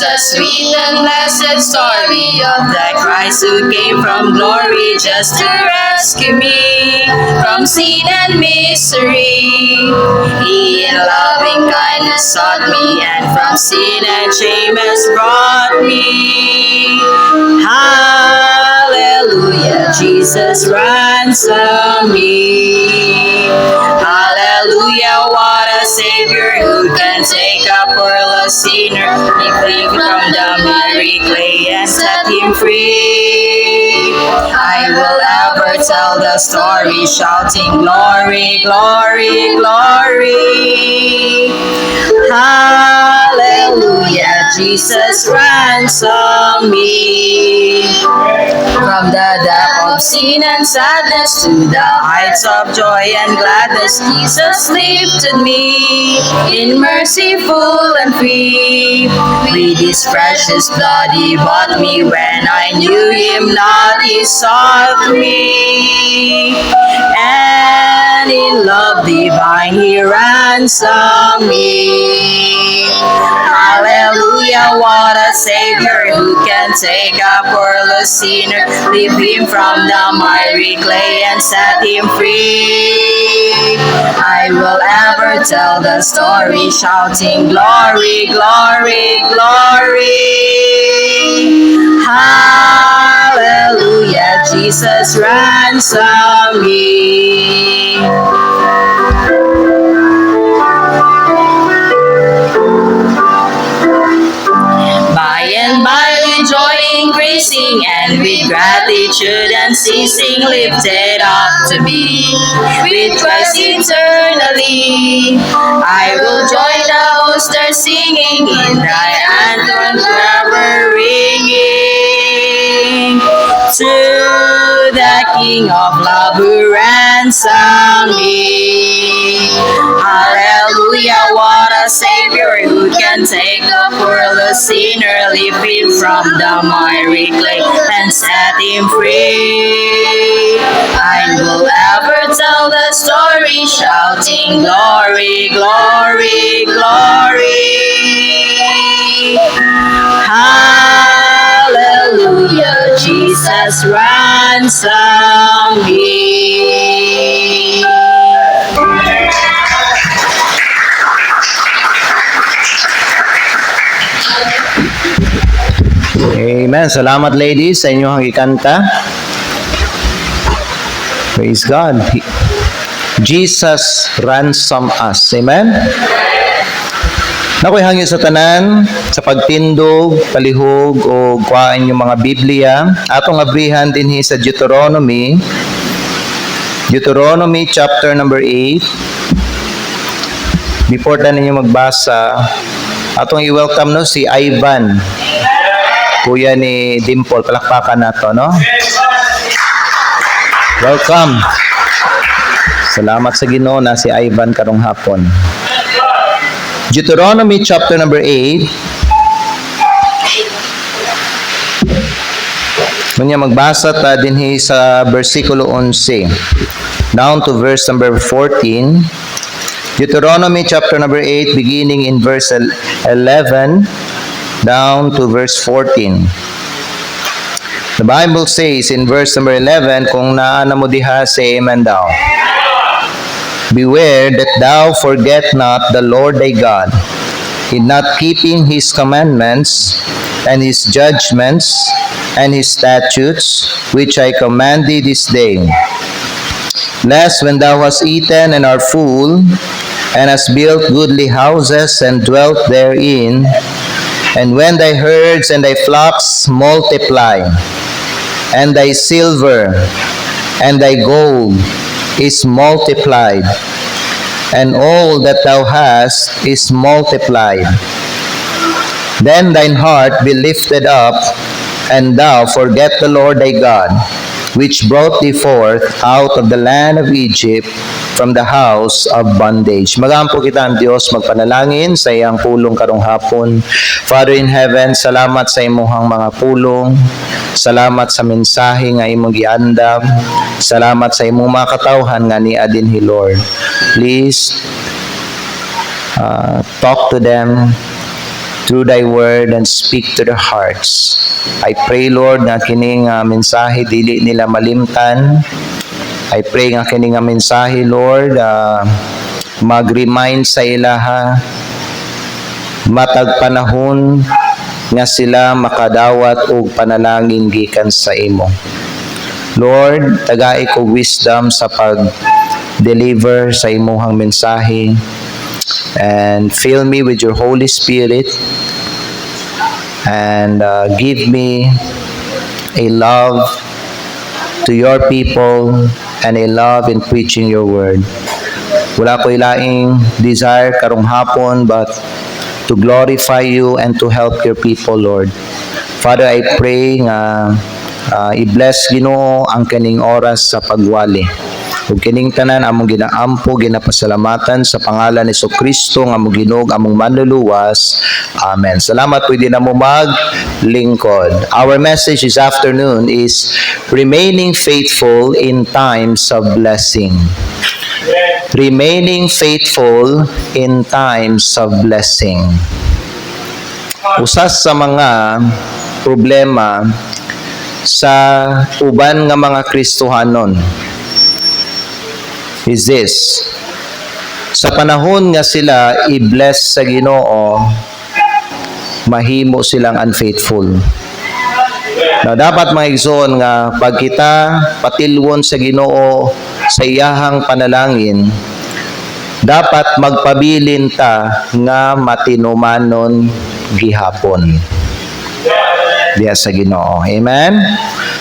a sweet and blessed story of that Christ who came from glory just to rescue me from sin and misery. He in loving kindness sought me, and from sin and shame has brought me. Hallelujah, Jesus ransomed me. Hallelujah, what a Savior who can take a poor lost sinner, lift him from the miry clay and set him free. I will ever tell the story, shouting glory, glory, glory. Hallelujah, Jesus ransomed me. From the depth of sin and sadness to the heights of joy and gladness, Jesus lifted me in mercy full and free. With his precious blood he bought me, when I knew him not he sought me. And in love divine he ransomed me. Hallelujah, what a Savior who can take a poor lost sinner, lift him from the miry clay and set him free. I will ever tell the story, shouting glory, glory, glory. Hallelujah, Jesus ransomed me. By and by with joy increasing, and with gratitude unceasing, lifted up to be with Christ eternally. I will join the host there singing, in thy anthem forever ringing. To the King of love who ransomed me. Hallelujah, what a Savior who can take a poor lost sinner, lift him from the miry clay and set him free. I will ever tell the story, shouting glory, glory, glory. Hallelujah, Jesus ransomed me. Amen. Salamat ladies sa inyong ikanta. Praise God. Jesus ransom us. Amen. Nakoy hangyo sa tanan sa pagtindog, palihog o kuhaan yung mga Biblia. Atong abrihan dinhi sa Deuteronomy. Deuteronomy chapter number 8. Before na ninyo magbasa, atong i-welcome no si Ivan. Kuya ni Dimple, palakpakan nato, no? Welcome. Salamat sa Ginoo na si Ivan karong hapon. Deuteronomy chapter number 8. Kunya magbasa ta dinhi sa bersikulo 11 down to verse number 14. Deuteronomy chapter number 8 beginning in verse 11 down to verse 14. The Bible says in verse number 11, kung naana mo diha, say amen daw. Beware that thou forget not the Lord thy God, in not keeping his commandments and his judgments and his statutes, which I command thee this day. Lest when thou hast eaten and art full, and hast built goodly houses and dwelt therein, and when thy herds and thy flocks multiply, and thy silver and thy gold is multiplied, and all that thou hast is multiplied, then thine heart be lifted up, and thou forget the Lord thy God, which brought thee forth out of the land of Egypt from the house of bondage. Magampo kita ang Diyos, magpanalangin sa iyang pulong karong hapon. Father in heaven, salamat sa imuhang mga pulong. Salamat sa mensahe nga imong giandam. Salamat sa imong mga katawhan nga ni adinhi, Lord. Please talk to them through thy word and speak to their hearts. I pray, Lord, nga kining mensahe dili nila malimtan. I pray nga kining mensahe, Lord, mag-remind sa ilaha matag panahon nga sila makadawat og panalangin gikan sa imo. Lord, tagai ko wisdom sa pag-deliver sa imuhang mensahe. And fill me with your Holy Spirit and give me a love to your people and a love in preaching your word. Wala ko ilaing desire karong hapon but to glorify you and to help your people, Lord. Father, I pray nga i-bless Ginoo ang kaning oras sa pagwali. Ug kining tanan among ginaampo ginapasalamatan sa pangalan ni Kristo nga among Ginoo among manluluwas. Amen. Salamat pwede na mo maglingkod. Our message this afternoon is remaining faithful in times of blessing. Remaining faithful in times of blessing. Usas sa mga problema sa uban nga mga Kristohanon is this: sa panahon nga sila i-bless sa Ginoo, mahimo silang unfaithful. Na dapat maigsoon nga pag kita patilwon sa Ginoo sa iyahang panalangin, dapat magpabilin ta nga matinumanon gihapon diya sa Ginoo. Amen.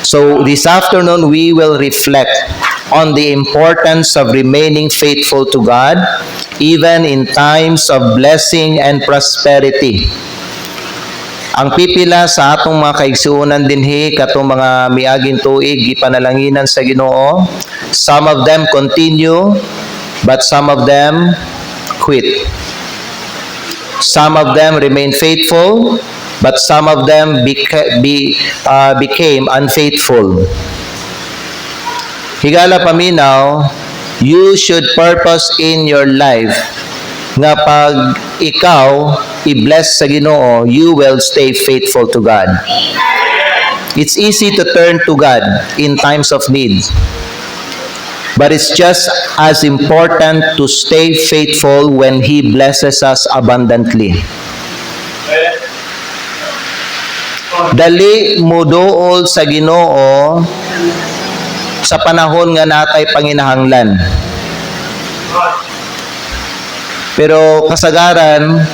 So this afternoon we will reflect on the importance of remaining faithful to God even in times of blessing and prosperity. Ang pipila sa atong mga kaigsuonan dinhi katong mga miaging tuig gipanalanginan sa Ginoo, some of them continue but some of them quit. Some of them remain faithful but some of them became unfaithful. Higala paminaw, you should purpose in your life nga pag ikaw i-bless sa Ginoo, you will stay faithful to God. It's easy to turn to God in times of need. But it's just as important to stay faithful when He blesses us abundantly. Dali mo duol sa Ginoo sa panahon nga natay panginahanglan. Pero kasagaran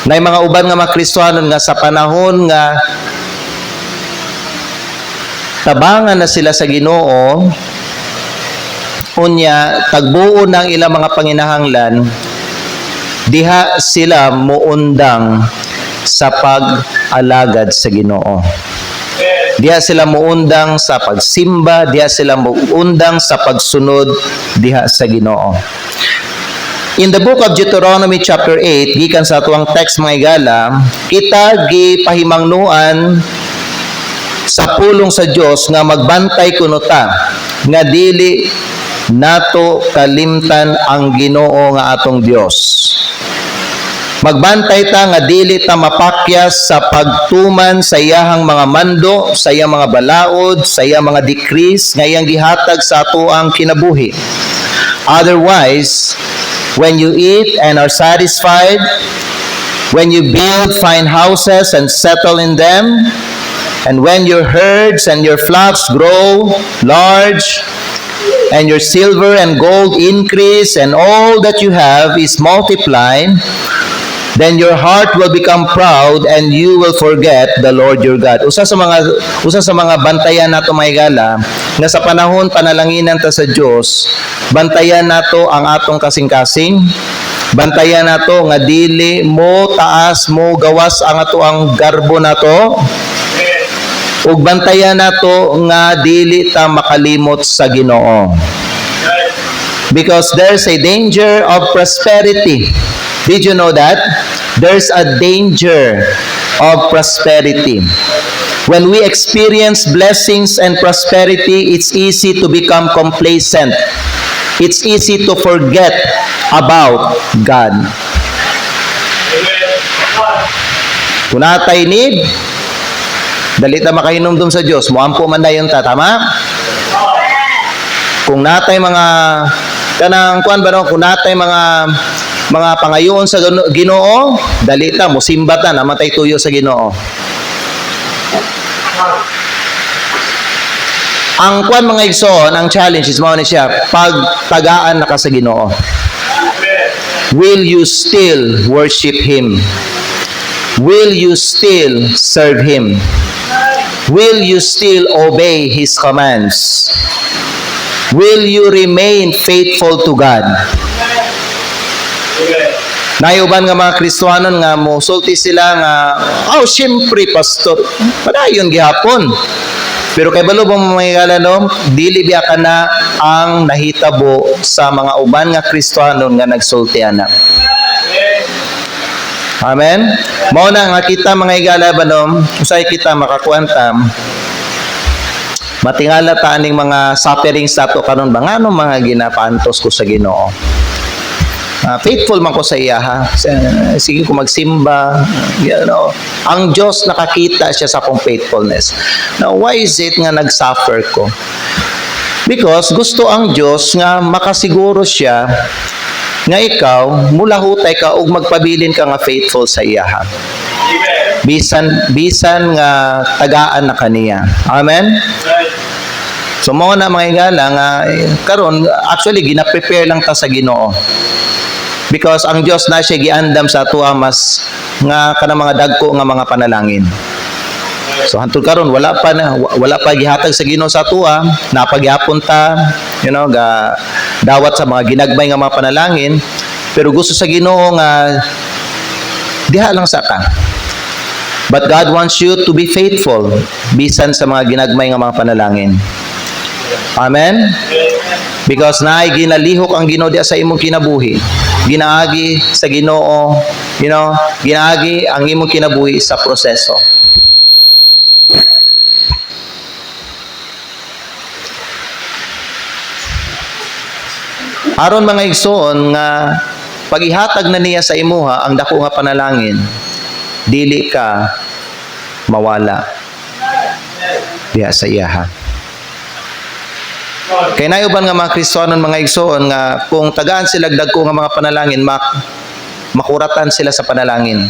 nay mga uban nga mga Kristohanon nga sa panahon nga tabangan na sila sa Ginoo, unya tagbuo ng ilang mga panginahanglan, diha sila muundang sa pag-alagad sa Ginoo. Diha sila muundang sa pagsimba, diha sila muundang sa pagsunod diha sa Ginoo. In the book of Deuteronomy chapter 8, gikan sa atuang text mga igala, kita gipahimangnuan sa pulong sa Dios nga magbantay kuno ta nga dili nato kalimtan ang Ginoo nga atong Dios. Magbantay ta nga dili ta mapakyas sa pagtuman sa iyahang mga mando, sa iyang mga balaod, sa iyang mga decrees nga iyang gihatag sa atoang kinabuhi. Otherwise, when you eat and are satisfied, when you build fine houses and settle in them, and when your herds and your flocks grow large, and your silver and gold increase, and all that you have is multiplied, then your heart will become proud and you will forget the Lord your God. Usa sa mga bantayan nato mga igala nga sa panahon panalanginan ta sa Dios, bantayan nato ang atong kasing-kasing, bantayan nato nga dili mo taas mo gawas ang atoang garbo nato, ug bantayan nato nga dili ta makalimot sa Ginoo. Because there's a danger of prosperity. Did you know that? There's a danger of prosperity. When we experience blessings and prosperity, it's easy to become complacent. It's easy to forget about God. Kung natay need, dali ta makahinumdum sa Dios, moampo man dayon ta, tama? Kung natay mga kanang kuan ba no, kung natay mga pangayoon sa Ginoo, dali ta mosimba ta namatay tuyo sa Ginoo. Ang kuan mga igsoon, ang challenge is mao ni siya, pagtagaan na ka sa Ginoo. Will you still worship Him? Will you still serve Him? Will you still obey His commands? Will you remain faithful to God? Nayuban nga mga Kristiyanon nga mosulti sila nga, oh, siyempre, pastor, padayon gihapon. Pero kay balo mo mga no, dili biya ka na ang nahitabo sa mga uban nga Kristiyanon nga nagsultian na. Amen? Mao na nga kita mga igala ba no, usay kita makakuanta, matingala ta aning mga sufferings nato karon ba ngano mga ginapantos ko sa Ginoo. Faithful man ko sa iya ha. Sige ko magsimba, you know. Ang Diyos nakakita siya sa akong faithfulness. Now, why is it nga nag-suffer ko? Because gusto ang Diyos nga makasiguro siya nga ikaw mula hutay ka ug magpabilin ka nga faithful sa iya ha. Bisan nga tagaan na kaniya. Amen. So mo na mga igala nga karon actually gina-prepare lang ta sa Ginoo. Because ang Dios na siya giandam sa atua mas nga kanang mga dagko nga mga panalangin. So hantod karon wala pa gihatag sa Ginoo sa atua, napagyapon ta, you know, ga dawat sa mga ginagbay nga mga panalangin, pero gusto sa Ginoo nga diha lang sa ka. But God wants you to be faithful bisan sa mga ginagmay nga mga panalangin. Amen. Because naay ginalihok ang Ginoo diha sa imong kinabuhi. Ginaagi sa Ginoo, you know, ginaagi ang imong kinabuhi sa proseso. Aron mga igsoon nga paghihatag na niya sa imuha ang dako nga panalangin, dili ka mawala diha sa iyaha. Kay nayuban nga mga Kristiyanon mga igsoon nga kung tagaan sila dagko nga mga panalangin, makuratan sila sa panalangin.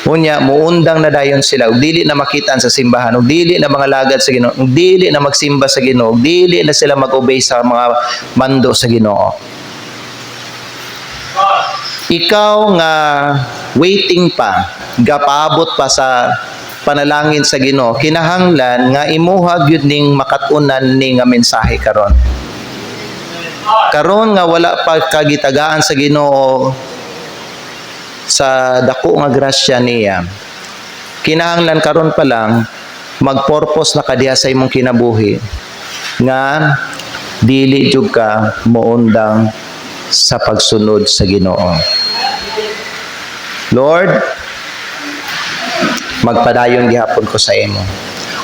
Unya muundang na dayon sila ug dili na makitaan sa simbahan, ug dili na mga lagad sa Ginoo, ug dili na magsimba sa Ginoo, ug dili na sila mag-obey sa mga mando sa Ginoo. Ikaw nga waiting pa, gapaabot pa sa panalangin sa Ginoo, kinahanglan nga imuha gyud ning makatunan ning nga mensahe karon. Karon nga wala pa kagitagaan sa Ginoo sa dako nga grasya niya. Kinahanglan karon pa lang mag-purpose na kadiha sa imong kinabuhi nga dili jud ka moundang sa pagsunod sa Ginoo. Lord, magpadayon gihapon ko sa imo.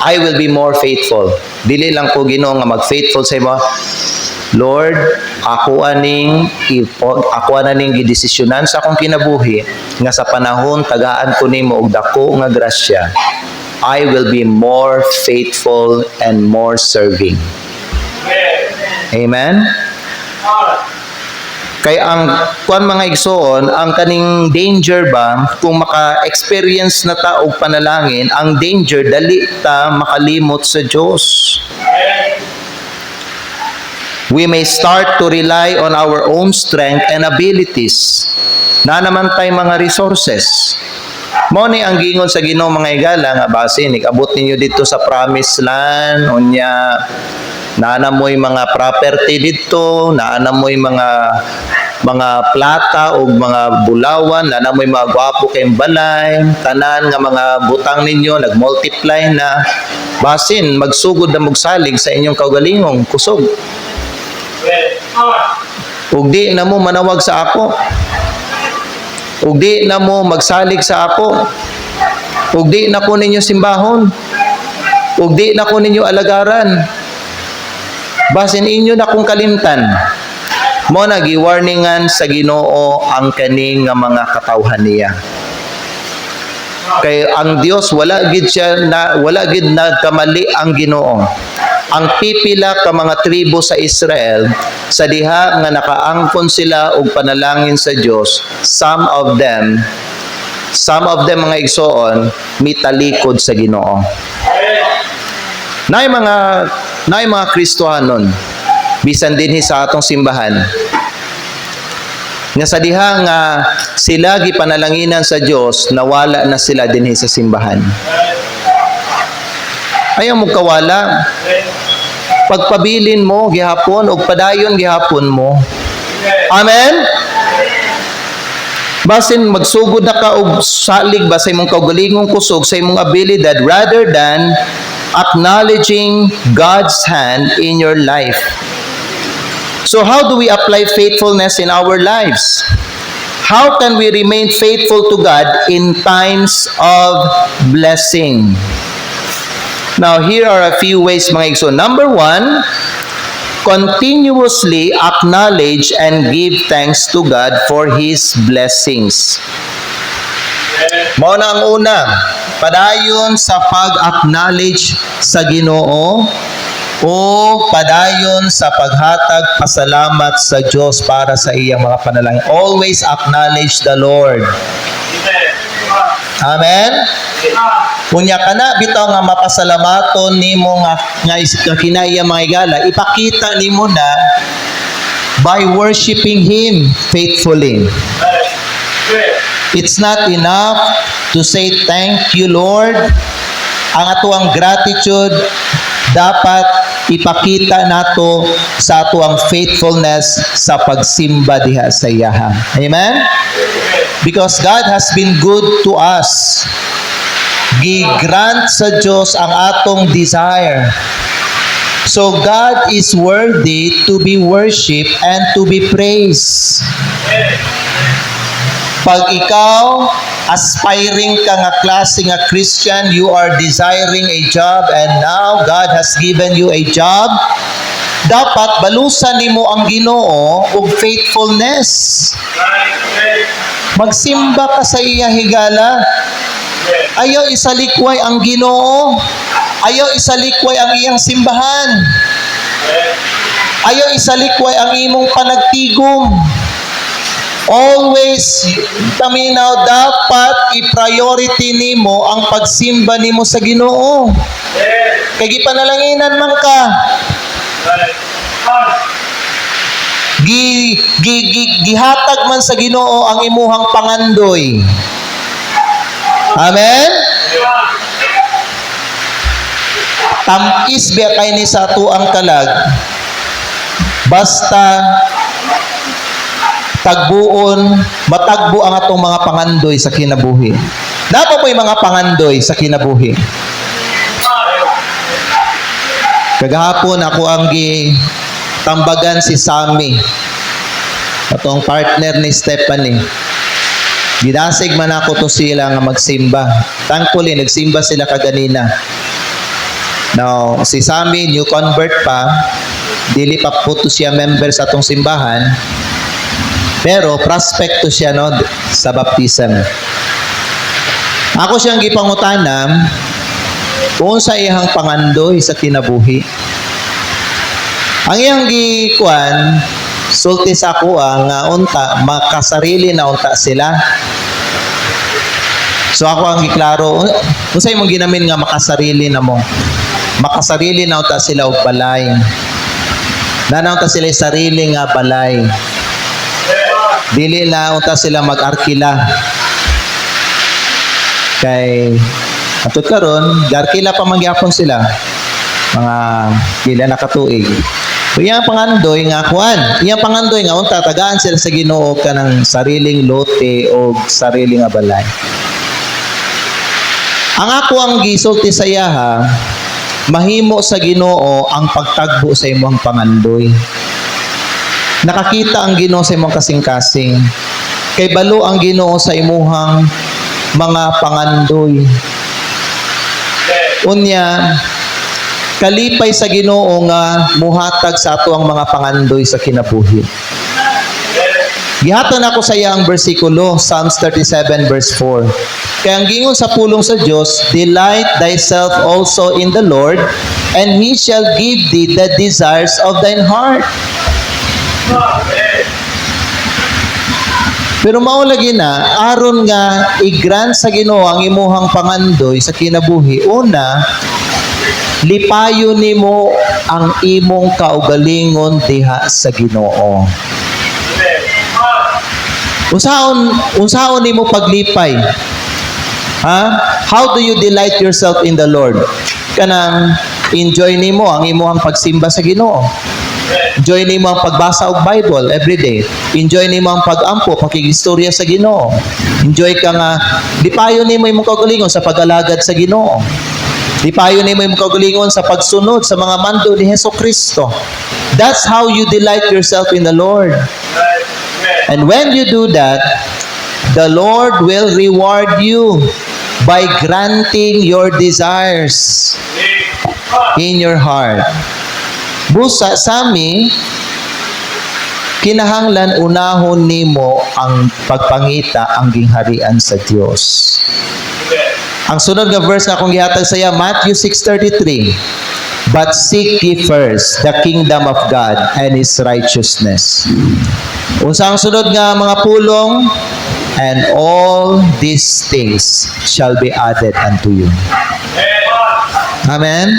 I will be more faithful. Dili lang ko Ginoo nga mag-faithful sa imo. Lord, ako aning gidesisyonan sa akong kinabuhi nga sa panahon tagaan ko nimo og dako nga grasya. I will be more faithful and more serving. Amen. Kay ang kuan mga igsoon, ang kaning danger ba kung maka-experience na ta og panalangin, ang danger dali ta makalimot sa Dios. We may start to rely on our own strength and abilities. Na naman tay mga resources. Mao ni ang gingon sa Ginoo mga igala nga base abot ninyo dito sa promised land, unya naanamoy mga property dito, naanamoy mga plata o mga bulawan, naanamoy mga gwapo kayong balay, tanan nga mga butang ninyo nagmultiply na, basin magsugod na magsalig sa inyong kaugalingong kusog. Ug di na mo manawag sa ako, ug di na mo magsalig sa ako, ug di na ko ninyo simbahon, ug di na ko ninyo alagaran, basin inyo na kong kalimtan. Mo nagi-warningan sa Ginoo ang kaning nga mga katawhan niya. Kay ang Dios wala gid nagkamali ang Ginoo. Ang pipila ka mga tribo sa Israel sa diha nga nakaangkon sila og panalangin sa Dios, some of them mga igsoon mitalikod sa Ginoo. Naay mga Kristohanon bisan dinhi sa atong simbahan nga sa diha nga sila gipanalanginan sa Dios, nawala na sila dinhi sa simbahan. Ayaw mo kawala. Pagpabilin mo gihapon og padayon gihapon mo. Amen. Basin magsugod na ka og salig ba sa imong kaugalingong kusog sa imong abilidad rather than acknowledging God's hand in your life. So how do we apply faithfulness in our lives? How can we remain faithful to God in times of blessing? Now, here are a few ways, mga igsoon. Number 1, continuously acknowledge and give thanks to God for His blessings. Mao na ang una, padayon sa pag-acknowledge sa Ginoo o padayon sa paghatag pasalamat sa Diyos para sa iyang mga panalangin. Always acknowledge the Lord. Amen? Kunya ka na, bitaw nga mapasalamaton nimo nga kinaiya mga igala, ipakita nimo na by worshiping Him faithfully. It's not enough to say thank you, Lord. Ang atuang gratitude dapat ipakita nato sa atuang faithfulness sa pagsimba diha sa iyaha. Amen? Because God has been good to us. Gi-grant sa Diyos ang atong desire. So God is worthy to be worshipped and to be praised. Pag ikaw aspiring ka nga klase nga Christian, you are desiring a job and now God has given you a job, dapat balusan nimo ang Ginoo og faithfulness. Magsimba ka sa iya higala. Ayaw isalikway ang Ginoo. Ayaw isalikway ang iyang simbahan. Ayaw isalikway ang imong panagtigom. Always, taminaw, dapat i-priority nimo ang pagsimba nimo sa Ginoo. Kay gipanalanginan man ka. Gihatag man sa Ginoo ang imuhang pangandoy. Amen? Tamis biya kay ni sa tuang kalag. Basta matagbo ang atong mga pangandoy sa kinabuhi. Dapat po yung mga pangandoy sa kinabuhi. Kagahapon ako ang tambagan si Sammy. Atong partner ni Stephanie. Ginasig man ako to sila nga magsimba. Thankfully, nagsimba sila kaganina. Now, si Sammy, new convert pa. Dili pa po to siya member sa atong simbahan. Pero, prospect to siya no, sa baptism. Ako siyang gipangutanam kung sa iyang pangandoy sa kinabuhi. Ang iyang gikuan, sulti sa ako nga unta, makasarili na unta sila. So ako ang giklaro, kung sa'yo mong ginamin nga makasarili na mo. Makasarili na unta sila og balay. Nanaunta sila sarili nga balay. Dili na unta sila mag-arkila. Kay atud karon, arkila pa mangyapon sila. Mga pila na katuig. Iyang pangandoy nga kuan, iyang pangandoy nga unta tagaan sila sa Ginoo kanang sariling lote o sariling nga balay. Ang ako ang gisulti sa iyaha, mahimo sa Ginoo ang pagtagbo sa imong pangandoy. Nakakita ang Ginoo sa imong kasing-kasing. Kay balo ang Ginoo sa imuhang mga pangandoy. Unya, kalipay sa Ginoo nga muhatag sa ato ang mga pangandoy sa kinabuhi. Gihatan ako sa iyang bersikulo, Psalms 37 verse 4. Kaya ang gingon sa pulong sa Dios, delight thyself also in the Lord, and He shall give thee the desires of thine heart. Pero maulagi na, aron nga i-grant sa Ginoo ang imuhang pangandoy sa kinabuhi. Una, lipayo nimo ang imong kaugalingon diha sa Ginoo. Unsaon nimo paglipay? Ha? How do you delight yourself in the Lord? Kanang enjoy nimo ang imong pagsimba sa Ginoo. Enjoy nimo ang pagbasa og Bible every day. Enjoy nimo ang pag-ampo, pakigistorya sa Ginoo. Enjoy ka nga lipayo nimo imong kaugalingon sa pag-alagad sa Ginoo. Lipayo nimo imong kaugalingon sa pagsunod sa mga mando ni Hesukristo. That's how you delight yourself in the Lord. And when you do that, the Lord will reward you by granting your desires in your heart. Busa sami, kinahanglan unahon nimo ang pagpangita ang gingharian sa Dios. Ang sunod nga verse na akong gihatag sa iya, Matthew 6:33. But seek ye first the kingdom of God and His righteousness. Unsa ang sunod nga mga pulong? And all these things shall be added unto you. Amen?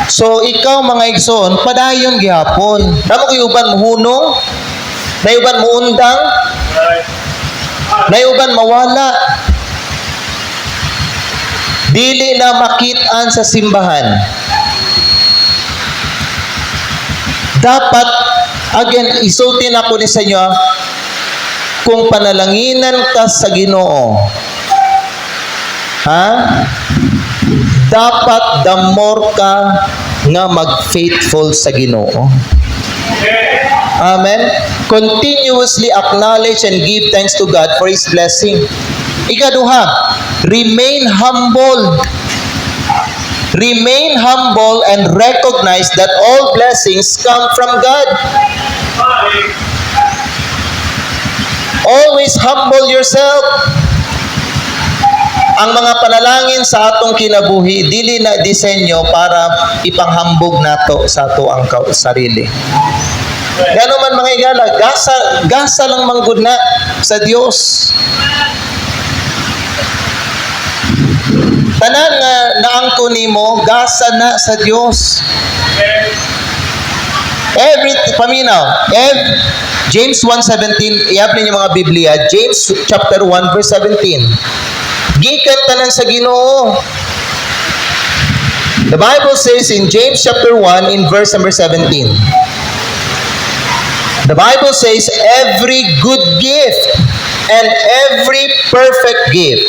So, ikaw mga igsoon, padayon gihapon. Namo ko uban mohunong, nayuban muundang, nayuban mawala. Dili na makit-an sa simbahan. Dapat, again, isultin ako ni sa inyo, kung panalanginan ka sa Ginoo, ha? Dapat the more ka nga mag-faithful sa Ginoo. Amen? Continuously acknowledge and give thanks to God for His blessing. Ikaduha, remain humble. Remain humble and recognize that all blessings come from God. Always humble yourself. Ang mga panalangin sa atong kinabuhi, dili na disenyo para ipanghambog nato sa ato ang sarili. Gano man mga igala, gasa lang manggod na sa Dios. Tanan nga naangko nimo, gasa na sa Dios. James 1:17, ihap ninyo mga Biblia, James chapter 1 verse 17. Gikan tanan sa Ginoo. The Bible says in James chapter 1 in verse number 17. The Bible says every good gift and every perfect gift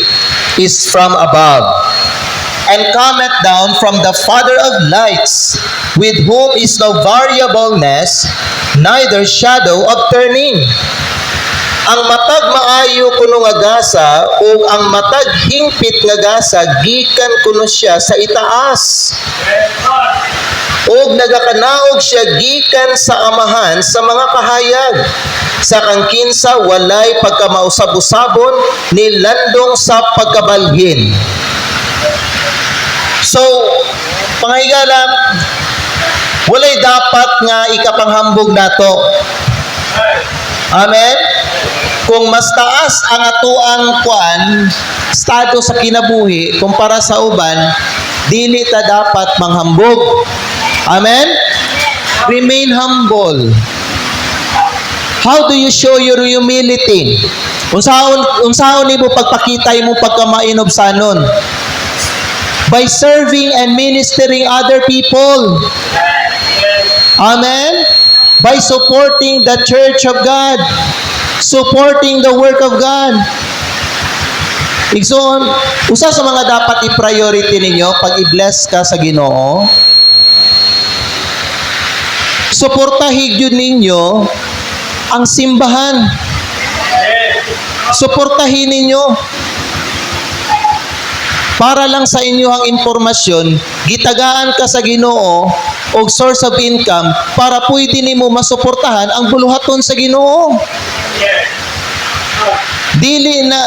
is from above and cometh down from the Father of lights, with whom is no variableness, neither shadow of turning. Ang matag maayo kuno nga gasa o ang matag hingpit nga gasa gikan kuno siya sa itaas. Og nagakanaog siya gikan sa amahan sa mga kahayag. Sa kangkinsa walay pagkamausab-usabon ni landong sa pagkabalhin. So, pangahigala, walay dapat nga ikapanghambog nato. Amen? Kung mas taas ang atuang estado sa kinabuhi kumpara sa uban, dili ta dapat manghambog. Amen? Remain humble. How do you show your humility? Unsaon nimo pagpakita imong pagkamainobsanon? By serving and ministering other people. Amen? By supporting the church of God. Supporting the work of God. Igsoon, usa sa mga dapat i-priority ninyo pag i-bless ka sa Ginoo, suportahin yun ninyo ang simbahan. Suportahin ninyo. Para lang sa inyo ang impormasyon, gitagaan ka sa Ginoo og source of income para pwede nimo masuportahan ang buluhaton sa Ginoo. Dili na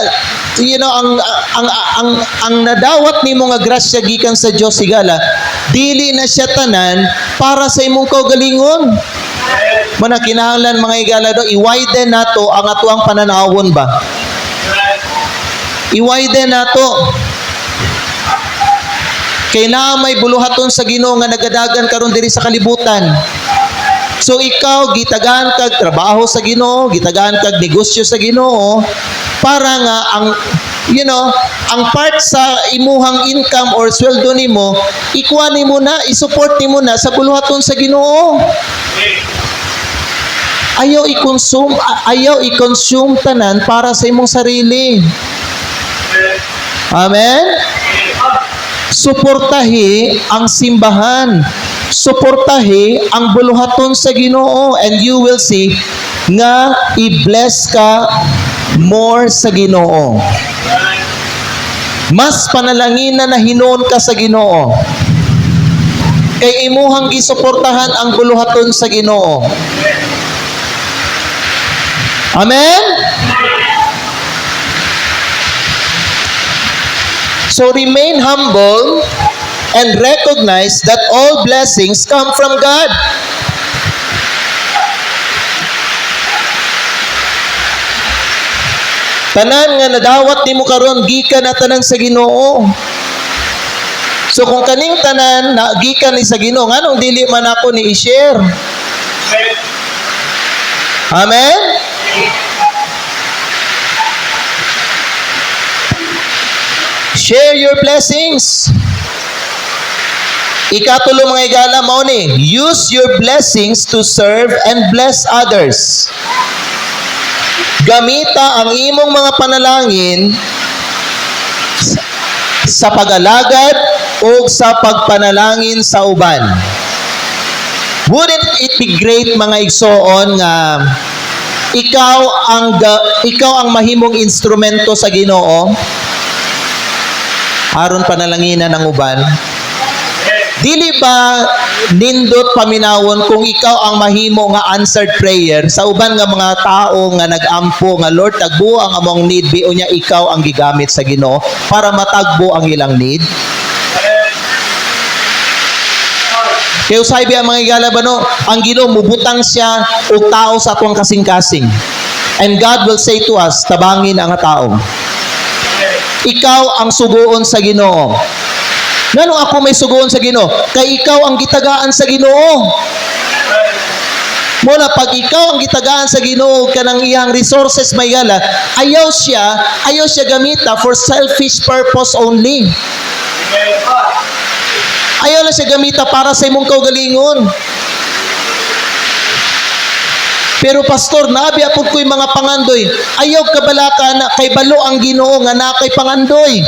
ang nadawat nimo nga grasya gikan sa Dios higala, dili na siya tanan para sa imong kaugalingon. Muna kinahanglan mga higala do, i-widen nato ang atuang pananawon ba? I-widen nato. Kay na may buluhaton sa Ginoo nga nagadagan karon diri sa kalibutan. So ikaw gitagaan kag trabaho sa Ginoo, gitagaan kag negosyo sa Ginoo para nga ang part sa imuhang income or sweldo nimo, ikuha nimo na, i-support nimo na sa buluhaton sa Ginoo. Ayaw i-consume tanan para sa imong sarili. Amen? Suportahi ang simbahan. Suportahi ang buluhaton sa Ginoo, and you will see nga i-bless ka more sa Ginoo. Mas panalangina na hinuon ka sa Ginoo. Kay imuhang gisuportahan ang buluhaton sa Ginoo. Amen? So remain humble and recognize that all blessings come from God. Tanan nga nadawat nimo karon gikan na tanan sa Ginoo. So kung kaning tanan na gikan ni sa Ginoo, nganong dili man ako ni i-share? Amen? Share your blessings. Ikatulo mga higala mao ni, use your blessings to serve and bless others. Gamita ang imong mga panalangin sa pag-alagad o sa pagpanalangin sa uban. Wouldn't it be great mga igsoon nga ikaw ang mahimong instrumento sa Ginoo aron panalangina ng uban? Dili ba nindot paminawon kung ikaw ang mahimo nga answered prayer sa uban nga mga tao nga nag-ampo nga Lord tagbo ang among need, biyo niya ikaw ang gigamit sa Ginoo para matagbo ang ilang need? Kaya sabi ang mga higala ba no, ang Ginoo mubutang siya og tao sa atong kasing-kasing, and God will say to us, tabangin ang tao. Ikaw ang suguon sa Ginoo. Nganong ako may suguon sa Ginoo? Kay ikaw ang gitagaan sa Ginoo. Muna pag ikaw ang gitagaan sa Ginoo kanang iyang resources may gala, ayaw siya gamita for selfish purpose only. Ayaw na siya gamita para sa imong kaugalingon. Pero pastor, naabi apod ko'y mga pangandoy. Ayaw kabalaka na kay balo ang Ginoo nga na kay pangandoy.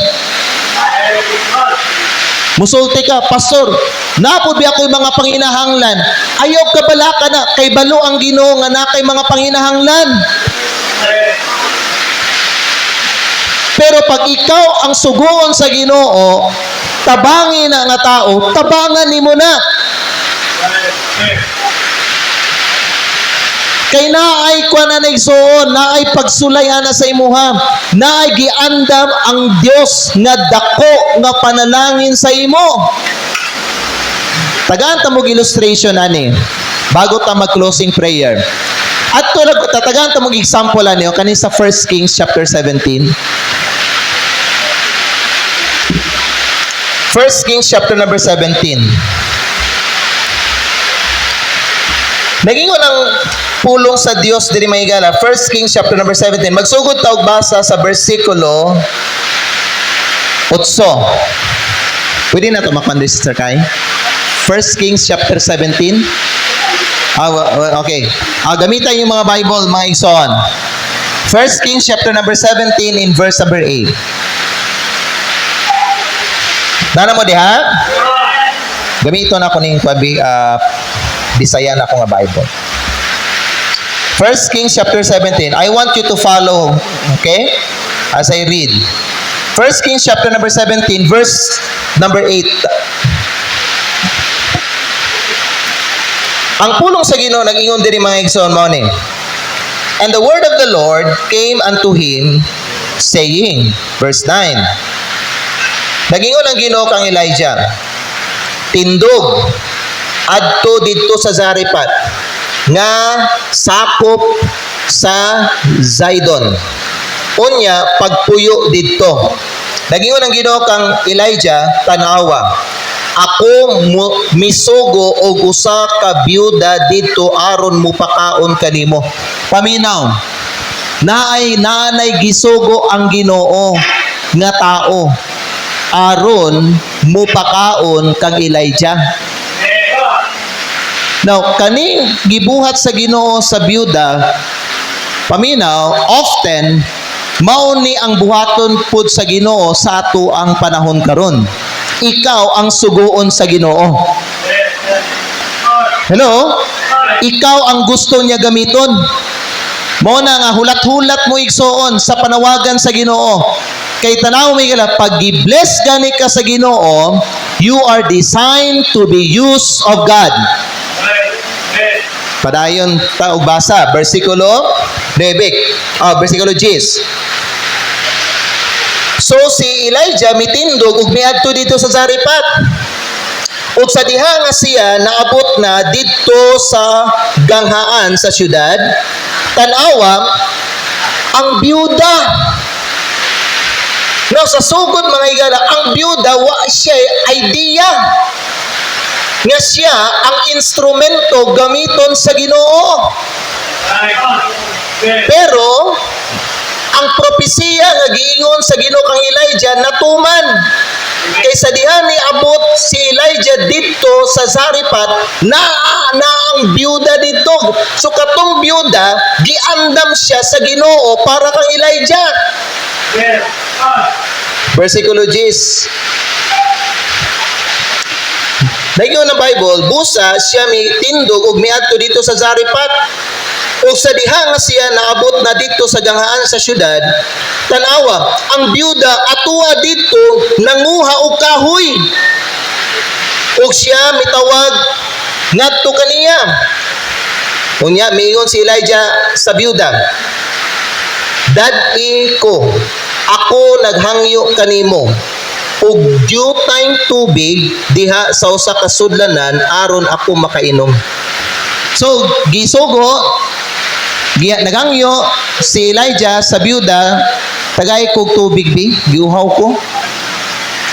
Musulti ka, pastor, naapod bi ako'y mga panginahanglan. Ayaw kabalaka na kay balo ang Ginoo nga na kay mga panginahanglan. Pero pag ikaw ang suguon sa Ginoo, tabangin na nga tao, tabangan nimo na. Kay naay kwa na nagsuon, naay pagsulayan na sa imuha, naay giandam ang Dios nga dako nga panalangin sa imo. Tagaan ta mog illustration ani bago ta mag-closing prayer. At tatagaan ta mog example ani kanin sa 1 Kings chapter 17. 1 Kings chapter number 17. Nagingon ang pulong sa Dios diri may higala. 1 Kings chapter number 17. Magsugod ta og basa sa bersikulo 8. Pwede na to makpandi Sister Kai. 1 Kings chapter 17. Okay. Gamitan yung mga Bible, mga igsoon. 1 Kings chapter number 17 in verse number 8. Nana mo diha? Gamiton ako ning Bisaya na ako nga Bible. 1 Kings chapter 17. I want you to follow, okay? As I read. 1 Kings chapter number 17, verse number 8. Ang pulong sa Ginoo nag-ingon diri mga igsoon mao ni. And the word of the Lord came unto him, saying, verse 9, nag-ingon ang Ginoo kang Elijah, tindog, adto didto sa Zarephath, nga sakop sa Zidon. Unya, pagpuyo didto. Nag-ingon ang Ginoo kang Elijah, tanawa, ako misugo og usa ka byuda dito aron mupakaon kanimo. Paminaw, naanay gisugo ang Ginoo nga tao aron mupakaon kang Elijah. Now, kani gibuhat sa Ginoo sa byuda, paminaw, often mao ni ang buhaton pud sa Ginoo sa ato ang panahon karon. Ikaw ang suguon sa Ginoo. Hello? Ikaw ang gusto niya gamiton. Mao na nga hulat-hulat mo igsoon sa panawagan sa Ginoo. Kay tanaw mi gala pag gi-bless gani ka sa Ginoo, you are designed to be used of God. Padayon ta og basa bersikulo 9, bersikulo 10. So si Elijah mitindog ug miadto dito sa Zarephath. Ug sa diha nga siya naabot na didto sa ganghaan sa syudad, tan-awa ang byuda. No, sa sugod mga higala, ang byuda wa siya idea nga siya ang instrumento gamiton sa Ginoo. Pero ang propesiya nga giingon sa Ginoo kang Elijah natuman. Kaysa diha ni abot si Elijah dito sa Zarephath na ang byuda dito. So katong byuda giandam siya sa Ginoo para kang Elijah. Versikulo 10. Nagyo na Bible, busa siya mitindog ug miadto dito sa Zarephath. Ug sa diha nga siya naabot na dito sa ganghaan sa syudad, tan-awa, ang byuda atua dito nanguha og kahoy. Ug siya mitawag ngadto kaniya. Unya miingon si Elijah sa byuda, dad-i ko, ako naghangyo kanimo ug diyutayng tubig diha sa usa ka sudlanan aron ako makainom. So gisugo naghangyo si Elijah sa byuda, tagay kog tubig bi, giuhaw ko.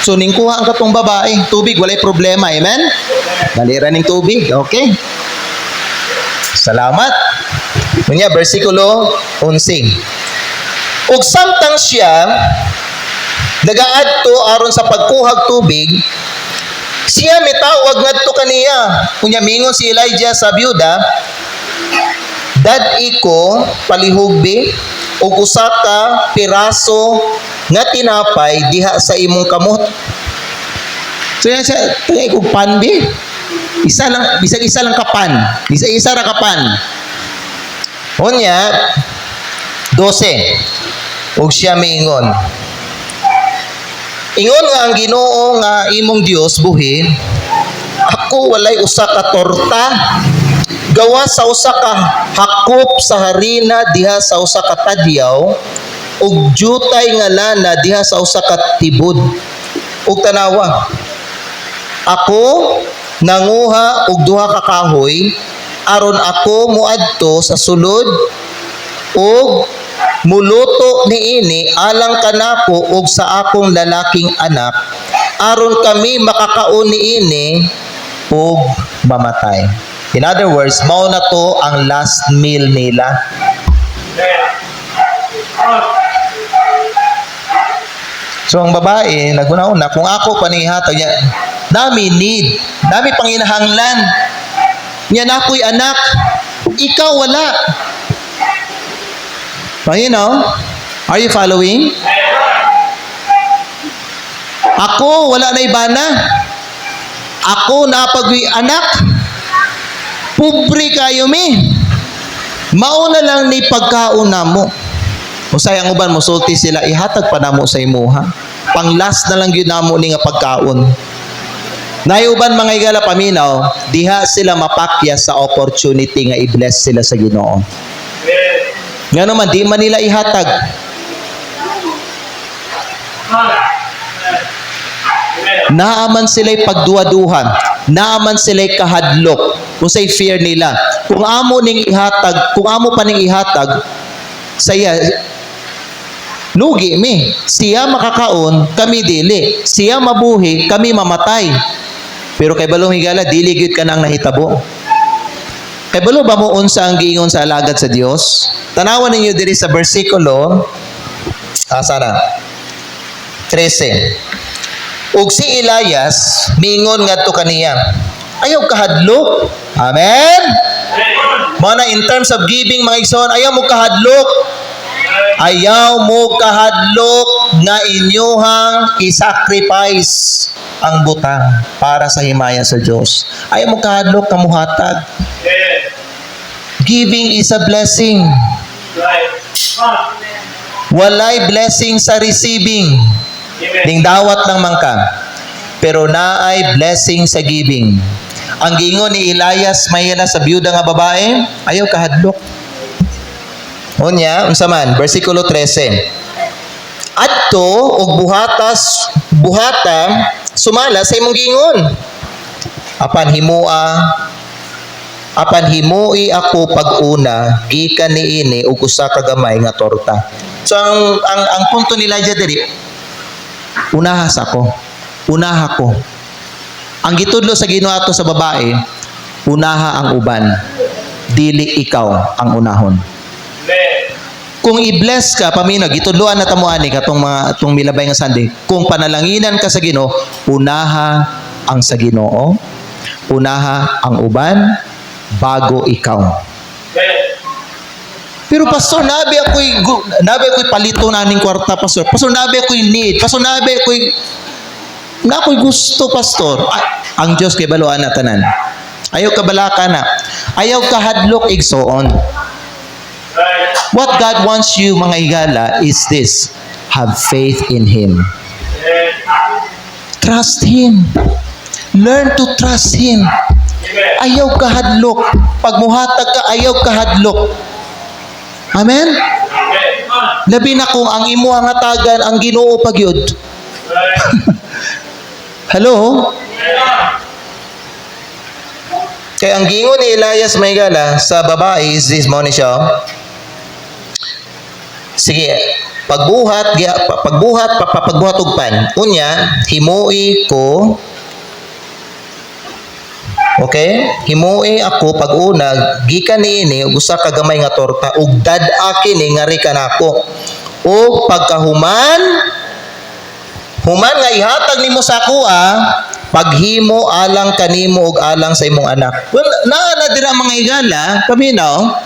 So ningkuha ang katong babae, tubig walay problema, amen? Dalira ning tubig, okay? Salamat. Unya bersikulo 11. Ug samtang siya nagaadto aron sa pagkuhag tubig, siya mitawag ngadto kaniya. Unya mingon si Elijah sa byuda, dad iko palihugbi ug usa ka piraso nga tinapay diha sa imong kamot. So yan siya, tagay kog pan bi. Isa lang, bisag isa lang kapan. Isa ra kapan. Unya 12. Ug siya miingon, ingon nga ang Ginoo nga imong Dios buhi, ako walay usa ka torta gawa sa usa ka hakop sa harina diha sa usa ka tadyaw ug jutay nga lana diha sa usa ka tibod. Ug tanawa, ako nanguha og duha ka kahoy aron ako muadto sa sulod ug muluto niini alang kanako ug sa akong lalaking anak aron kami makakaon niini ug mamatay. In other words, mao na to ang last meal nila. So ang babae naguna-una, kung ako panihatag niya, nami need, nami panginahanglan. Niya na ako'y anak, ikaw wala. Panginaw, are you following? Ako wala na ibana. Ako napagwi anak. Pobre kayo mi. Mauna lang ni pagkauna mo. Usay ang uban mo sulti sila ihatag pa namo sa imuha. Pang last na lang gyud namo ni nga pagkaon. Nayuban mga igala paminaw, diha sila mapakya sa opportunity nga i-bless sila sa Ginoo. Nga naman, di man nila ihatag. Naaman sila'y pagduwa-duhan. Naaman sila'y kahadlok. Kung sa'y fear nila. Kung amo pa ning ihatag, saya, lugi mi. Siya makakaon, kami dili. Siya mabuhi, kami mamatay. Pero kay balong higala, dili gyud ka nang nahitabo. Kay balo ba mo unsa ang giingon sa alagad sa Dios? Tanawan ninyo diri sa bersikulo, sana 13. Ug si Elias mingon ngadto kaniya, ayaw kahadlok. Amen. Mana in terms of giving mga igsoon, ayaw mo kahadlok. Ayaw mo kahadlok nga inyuhang i-sacrifice ang butang para sa himaya sa Dios. Ayaw mo kahadlok kamuhatag. Giving is a blessing. Walay blessing sa receiving. Ding dawat lang man ka. Pero naay blessing sa giving. Ang gingon ni Elias mayela sa byuda nga babae, ayaw kahadlok. Unya, unsa man, bersikulo 13. Adto og buhata sumala sa imong gingon. Apan himui ako pag-una gikan niini ug usa ka gamay nga torta. So ang punto nila diri, unaha ko. Ang gitudlo sa Ginoo ato sa babae, unaha ang uban, dili ikaw ang unahon. Kung i-bless ka paminaw, gitudloan na tamo ani katong mga tong milabay nga Sunday, kung panalanginan ka sa Ginoo, unaha ang sa Ginoo, unaha ang uban bago ikaw. Pero pastor, nabi ako'y palito na ning kwarta, pastor. Pastor, nabi ako'y need. Pastor, nabi ako'y gusto, pastor. Ang Diyos kay baluan na tanan. Ayaw ka balaka na. Ayaw ka hadlok igsoon. What God wants you, mga higala, is this. Have faith in Him. Trust Him. Learn to trust Him. Ayaw ka hadlok. Pag muhatag ka, ayaw ka hadlok. Amen? Labi na kung ang imo ang hatagan ang Ginoo pagyud. Hello? Kaya ang gingon ni Elias Maygala sa babae is this mo ni siya. Sige, pagbuhat og pan. Unya, himui ko. Okay? Himui ako pag-una gikan niini ug usa ka gamay nga torta ug dad-a kini ngari kanako. Ug pagkahuman nga ihatag nimo sa kuha, paghimo alang kanimo ug alang sa imong anak. Well, naa dira mga higala, paminaw,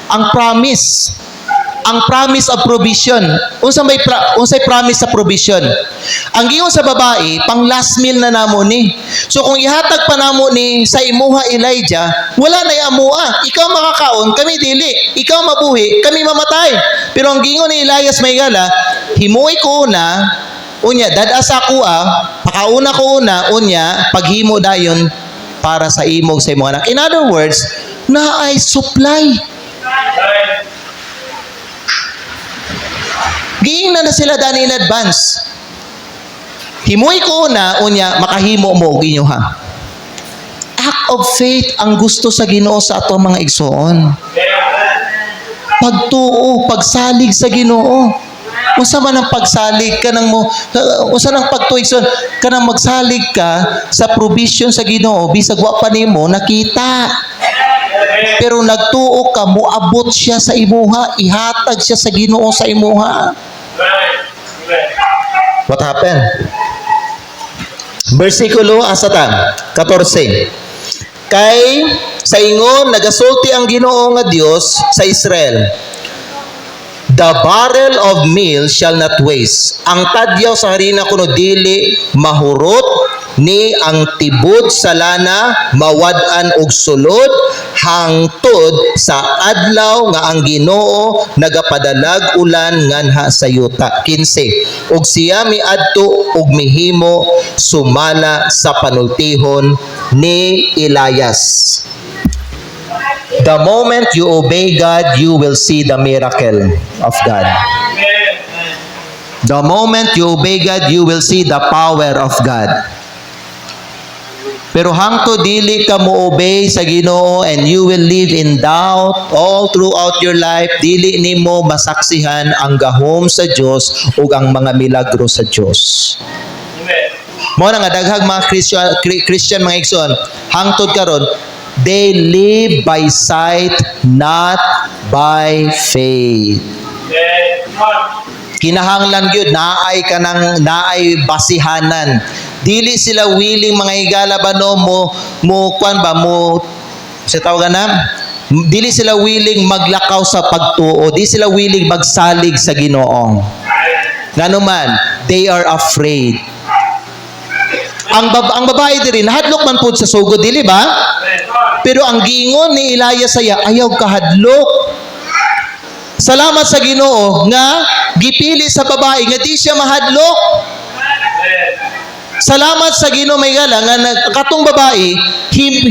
ang promise of provision. Unsay promise sa provision? Ang giyon sa babae, pang last meal na namo ni. So kung ihatag pa namo ni sa imuha Elijah, wala na amua. Ikaw makakaon, kami dili. Ikaw mabuhi, kami mamatay. Pero ang gingon ni Elias Maygala, himuy ko una, unya dad-a sa kuha, pakauna ko una, unya paghimo dayon para sa imog sa imong anak. In other words, naay supply. Giingnan na sila dani in advance. Himoy ko na unya makahimo mo og inyo ha. Act of faith ang gusto sa Ginoo sa ato mga igsoon. Pagtuo, pagsalig sa Ginoo. Unsa man ang pagsalig kanang mo, unsa nang pagtuigson kanang magsalig ka sa provision sa Ginoo bisag wa pa nimo nakita. Pero nagtuo ka, moabot siya sa imuha, ihatag siya sa Ginoo sa imuha. What happened? Bersikulo 14. Kay sa ingon nagasulti ang Ginoo nga Dios sa Israel. The barrel of meal shall not waste. Ang tadyaw sa harina kuno dili mahurot, ni ang tibod sa lana mawad-an og sulod hangtod sa adlaw nga ang Ginoo nagapadalag ulan nganha sa yuta. 15. Ug siya miadto ug mihimo sumala sa panultihon ni Elias. The moment you obey God, you will see the miracle of God. The moment you obey God, you will see the power of God. Pero hangtod dili ka mo obey sa Ginoo and you will live in doubt all throughout your life, dili nimo masaksihan ang gahom sa Dios ug ang mga milagro sa Dios. Mao na nga daghang mga Christian mga igsoon, hangtod karon, they live by sight, not by faith. Kinahanglan gyud naay basihanan. Dili sila willing mga higala ba no mo kwan ba mo sa tawagan na, dili sila willing maglakaw sa pagtuo, di sila willing magsalig sa Ginoo. Nganuman, they are afraid. Ang babae diri nahadlok man pud sa sugod, dili ba? Pero ang gingon ni Elias saya, ayaw kahadlok. Salamat sa Ginoo nga gipili sa babae nga di siya mahadlok. Salamat sa Ginoo may gala nga katong babae,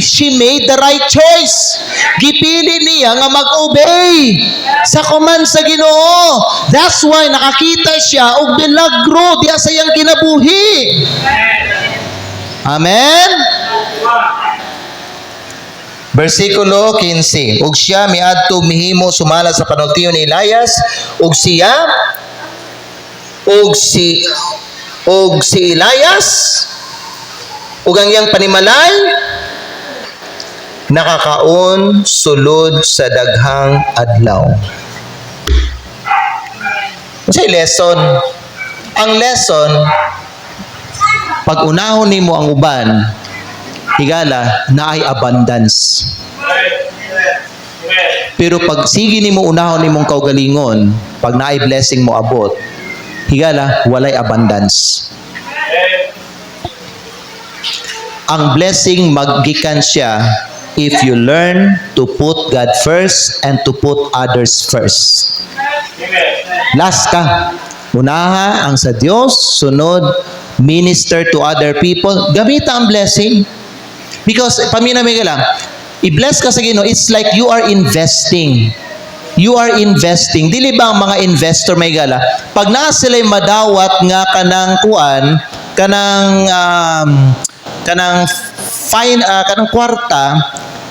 she made the right choice. Gipili niya nga mag-obey sa command sa Ginoo. That's why nakakita siya og milagro diya sa iyang kinabuhi. Amen. Versikulo 15. Ug siya miadto mihimo sumala sa panultihon ni Elias, ug si Elias ug ang iyang panimalay nakakaon sulod sa daghang adlaw. Unsay lesson? Ang lesson, pag unahon nimo ang uban, higala na ay abundance. Pero pag sige nimo unahon nimong kaugalingon, pag naay blessing mo abot, higala walay abundance. Ang blessing maggikan siya if you learn to put God first and to put others first. Last ka, unaha ang sa Dios, sunod minister to other people, gamita ang blessing. Because, paminamig lang, i-bless ka sa Ginoo, it's like you are investing. You are investing. Dili ba ang mga investor may gala? Pag naa sila'y madawat nga kanang kwarta,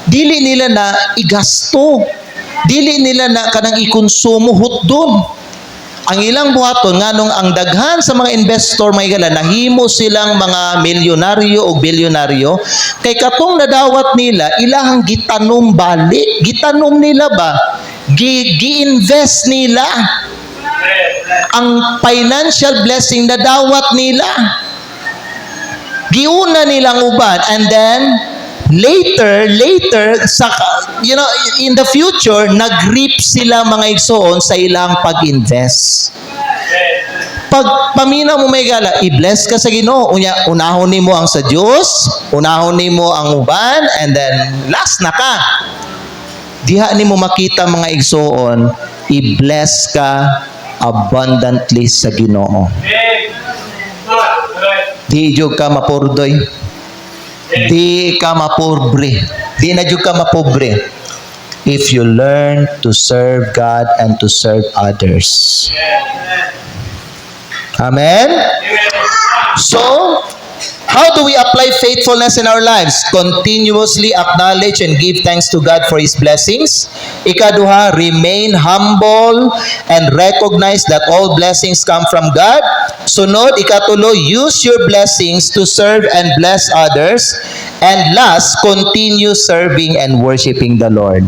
dili nila na igasto. Dili nila na kanang ikonsumo hutdon. Ang ilang buhaton nganong ang daghan sa mga investor may gala nahimo silang mga milyonaryo o bilyonaryo kay katong nadawat nila ilahang gitanom balik. Gitanom nila ba? Gi-invest nila ang financial blessing na dawat nila. Giuna nilang uban and then later sa in the future nag-reap sila mga igsoon sa ilang pag-invest. Pag paminaw mo may gala, i-bless ka sa Ginoo, unahon nimo ang sa Dios, unahon nimo ang uban, and then last na ka. Diha nimo makita mga igsoon, i-bless ka abundantly sa Ginoo. Di jud ka mapurdoy. Di ka mapobre. Di na jud ka mapobre. If you learn to serve God and to serve others. Amen? So, how do we apply faithfulness in our lives? Continuously acknowledge and give thanks to God for His blessings. Ikaduha, remain humble and recognize that all blessings come from God. Sunod, ikatulo, use your blessings to serve and bless others. And last, continue serving and worshiping the Lord.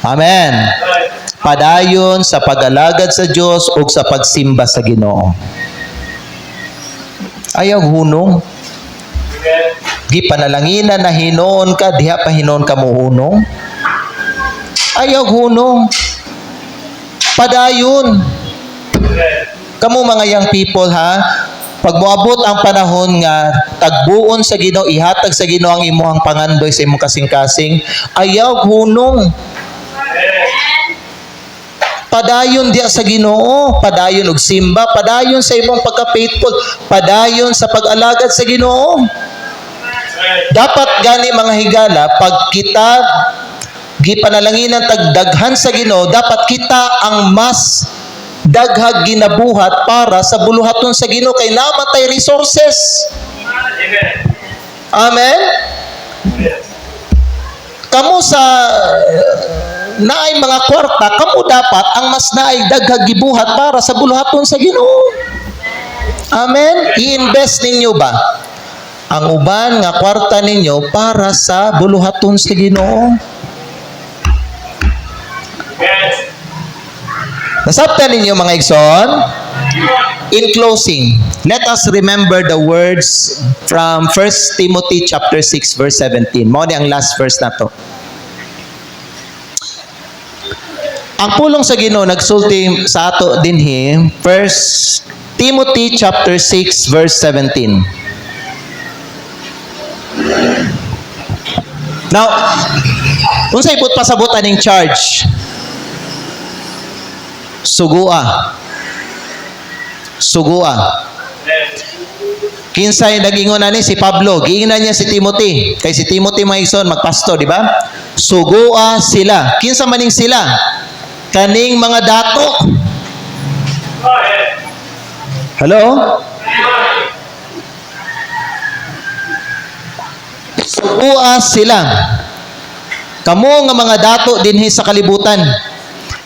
Amen. Padayon sa pag-alagad sa Diyos o sa pagsimba sa Ginoo. Ayaw hunong. Di panalanginan na hinoon ka, diha pa hinoon ka mo hunong. Ayaw hunong. Padayon. Kamu mga young people ha, pag moabot ang panahon nga tagbuon sa Ginoo, ihatag sa Ginoo ang imong pangandoy sa imong kasing-kasing, ayaw hunong. Padayon diya sa Ginoo, padayon og simba, padayon sa imong pagka-faithful, padayon sa pag-alagad sa Ginoo. Dapat gani mga higala, pag kita gipanalanginan tagdaghan sa Ginoo, dapat kita ang mas daghag ginabuhat para sa buluhaton sa Ginoo kay namatay resources. Amen. Kamu sa naay mga kwarta, kamu dapat ang mas naay daghag gibuhat para sa buluhaton sa Ginoo. Amen. I-invest ninyo ba ang uban nga kwarta ninyo para sa buluhaton sa Ginoo? Nasabtan ninyo mga igsoon? In closing, let us remember the words from 1 Timothy chapter 6 verse 17. Mao ni ang last verse na to. Ang pulong sa Ginoo nagsulti sa ato dinhi 1 Timothy chapter 6 verse 17. Now, unsay pud pasabutan ning charge? Sugua. Kinsay nag-ingon ani si Pablo, giingnan niya si Timothy. Kay si Timothy mga igsoon magpastor, di ba? Sugua sila. Kinsa maning sila? Kaning mga dato. Hello? Sugua sila. Kamo nga mga dato dinhi sa kalibutan.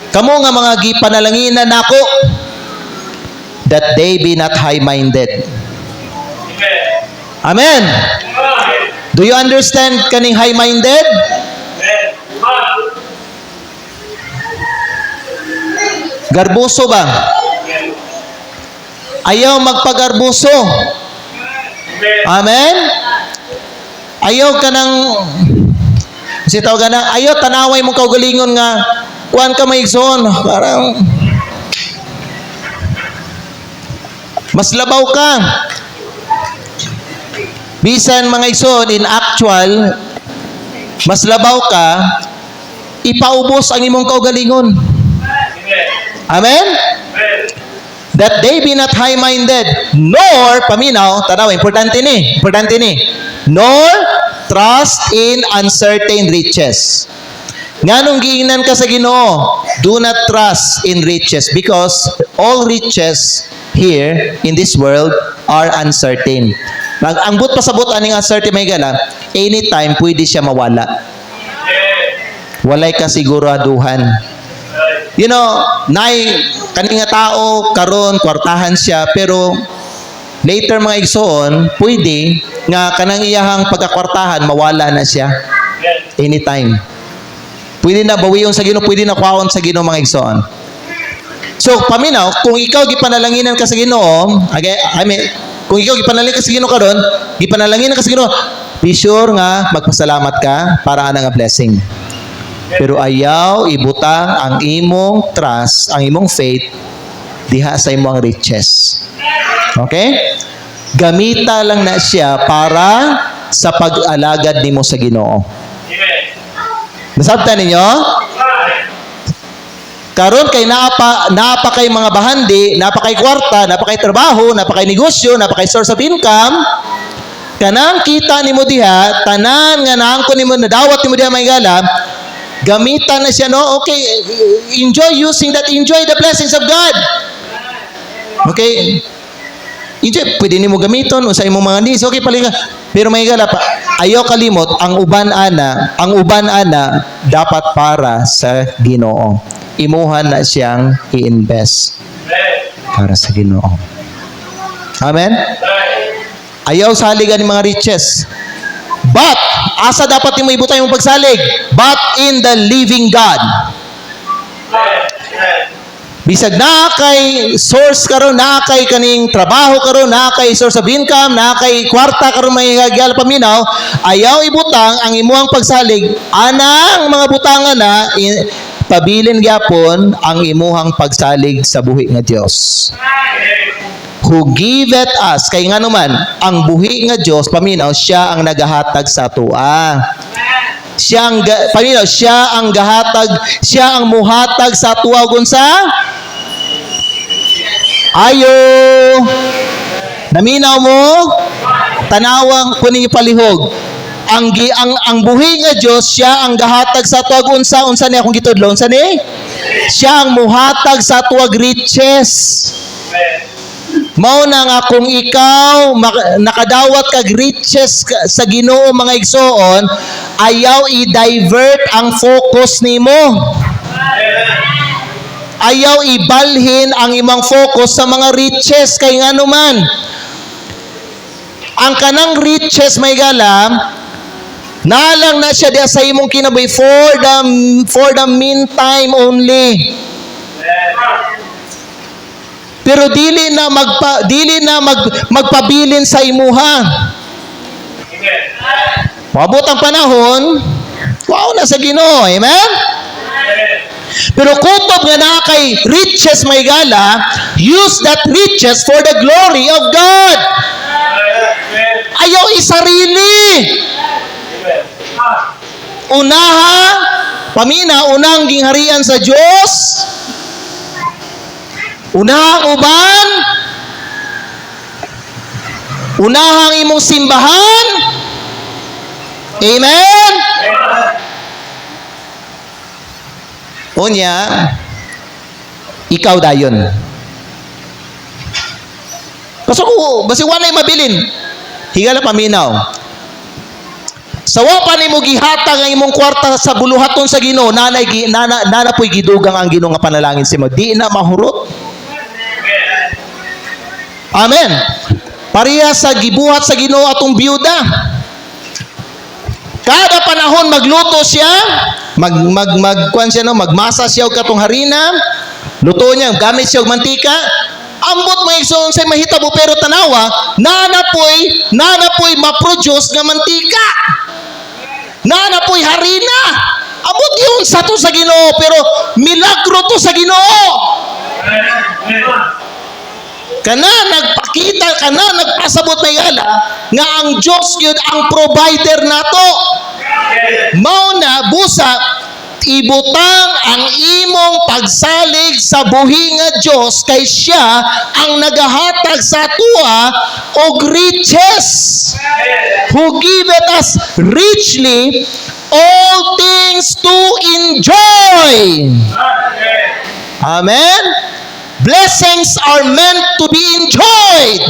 Kamo nga mga gipanalanginan nako that they be not high-minded. Amen. Do you understand kaning high-minded? Garbuso ba? Ayaw magpagarbuso. Amen. Ayaw ka ng ayaw tanaway mong kaugalingon nga kuan ka maigsoon, parang mas labaw ka. Bisan mga igsoon, in actual, mas labaw ka, ipaubos ang imong kaugalingon. Amen? That they be not high-minded, nor, paminaw, tanaw, importante ni, nor trust in uncertain riches. Nganong giingnan ka sa Ginoo, do not trust in riches because all riches here in this world are uncertain. Ang but pasabot aning uncertain may gala, anytime pwede siya mawala. Walay kasiguraduhan. You know, nay kaning nga tao karon kwartahan siya pero later mga igsoon, pwede nga kanang iyahang pagkakwartahan mawala na siya. Anytime. Pwede na bawiyon sa Ginoo, pwede na kwaon sa Ginoo mga igsoon. So, paminaw, kung ikaw gipanalanginan ka sa Ginoo, kung ikaw gipanalanginan ka sa Ginoo karon, gipanalanginan ka sa Ginoo, be sure nga magpasalamat ka para ana nga blessing. Pero ayaw ibutang ang imong trust, ang imong faith diha sa imong riches. Okay? Gamita lang na siya para sa pag-alagad nimo sa Ginoo. Nasabtan ninyo? Karon kay naapa kay mga bahandi, naapa kay kwarta, naapa kay trabaho, naapa kay negosyo, naapa kay source of income. Kanang kita nimo diha, tanan nga naangkon nimo nadawat nimo diha may gala, gamitan na siya no. Okay, enjoy using that, enjoy the blessings of God. Okay? Enjoy, pwede nimo gamiton sa imong mga needs. Okay, paliga. Pero may gala pa, ayaw kalimot, ang uban ana dapat para sa Ginoo. Imuhan na siyang i-invest para sa Ginoo. Amen? Ayaw saligan ng mga riches. But, asa dapat mo ibutay mong pagsalig? But in the living God. Bisag na kay source karon, na kay kaning trabaho karon, na kay source of income, na kay kwarta karon may gagyal paminaw, ayaw ibutang ang imuhang pagsalig anang mga butangan na pabilin gyapon ang imuhang pagsalig sa buhi nga Dios. who giveth us, kay nga naman, ang buhi nga Dios paminaw, siya ang nagahatag sa tua. Paminaw, siya ang gahatag, siya ang muhatag sa tua unsa? Ayo. Naminaw mo? Tanawang kuning palihog. Ang buhi nga Dios, siya ang gahatag sa tuwag unsa ni akong gitudlo, unsa ni? Siya ang muhatag sa tuwag riches. Mao na nga kung ikaw nakadawat kag riches sa Ginoo mga igsoon, ayaw i-divert ang focus nimo. Ayaw ibalhin ang imong focus sa mga riches kay ngano man. Ang kanang riches may galam, nalang na siya diya sa imong kinabuhi for the meantime only. Pero dili na magpabilin sa imuha. Maabot ang panahon, wow na sa Ginoo, amen? Pero kutob nga na kay riches may gala, use that riches for the glory of God. Ayaw isarili. Unaha, unang gingharian sa Diyos. Unahang uban. Unahang imong simbahan. Amen? Unya, ikaw dayon. Basi wanay mabilin. Higala paminaw. Sawa pa nimo gihatag ang imong kwarta sa buluhaton sa Ginoo, nana po'y gidugang ang Ginoo nga panalangin sa imo. Di na mahurot. Amen. Pareha sa gibuhat sa Ginoo atong biyuda. Kada panahon magluto siya, magmasa siya og katong harina, luto niya, gamit siya og mantika. Ambot mo igsoon say mahitabo pero tanawa, nanapoy ma-produce nga mantika. Nanapoy harina. Ambot yun sa to sa Ginoo pero milagro to sa Ginoo. Nagpasabot na yala nga ang Diyos yun ang provider nato. Mao na busa ibutang ang imong pagsalig sa buhi nga Diyos kay siya ang nagahatag sa tuwa og riches, who giveth us richly all things to enjoy. Amen. Blessings are meant to be enjoyed.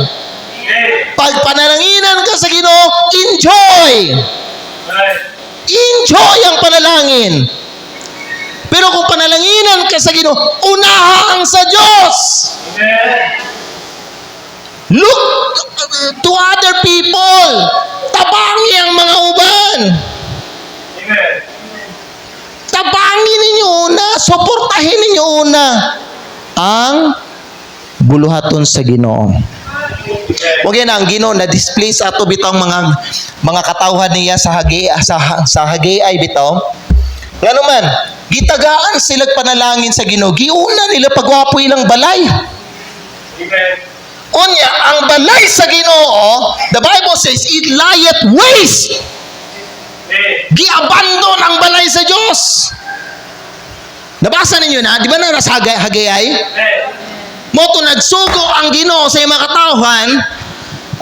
Pag panalanginan ka sa Ginoo, enjoy. Enjoy ang panalangin. Pero kung panalanginan ka sa Ginoo, unaha ang sa Diyos. Look to other people. Tabangi ang mga uban. Tabangi ninyo una, suportahin ninyo una ang buluhaton sa Ginoo. Huwag yan ang Ginoo na display sa ato bitong mga katawhan niya sa hagiay bitaw. Ngano man, gitagaan sila panalangin sa Ginoo. Giuna nila pagwapo ilang balay. Unya, ang balay sa Ginoo, the Bible says, it lieth waste. Giabandon ang balay sa Diyos. Nabasa ninyo na, di ba na nasa hagayay? Moto nagsugo ang Ginoo sa mga katawhan